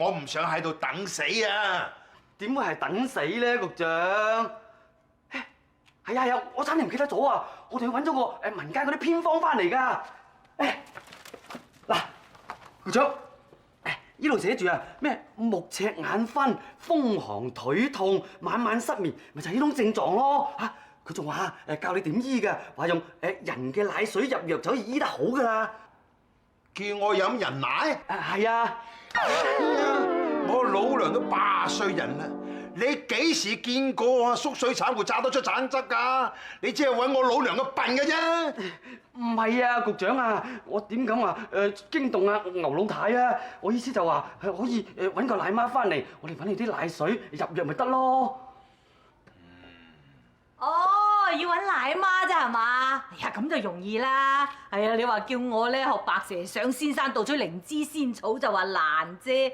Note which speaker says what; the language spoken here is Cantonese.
Speaker 1: 我唔想喺度等死啊！
Speaker 2: 點會係等死咧，局長？係啊，我差啲唔記得咗啊！我哋揾咗個民間嗰啲偏方翻嚟㗎。嗱，局長，呢度寫住啊咩目赤眼昏、風寒腿痛、晚晚失眠，咪就係呢種症狀咯嚇。佢仲話教你點醫㗎，話用人嘅奶水入藥就可以醫得好㗎啦。
Speaker 1: 叫我飲人奶？
Speaker 2: 係啊。
Speaker 1: 我老娘都80歲人啦，你幾時見過啊縮水產戶榨得出橙汁㗎？你只係揾我老娘個笨嘅啫。
Speaker 2: 唔係啊，局長啊，我點敢話驚動啊牛老太啊？我意思就話可以揾個奶媽翻嚟，我哋揾你啲奶水入藥咪得咯。
Speaker 3: 哦，要揾奶媽咋係嘛？哎呀，咁就容易啦。係啊，你話叫我咧學白蛇上仙山盜取靈芝仙草就話難啫。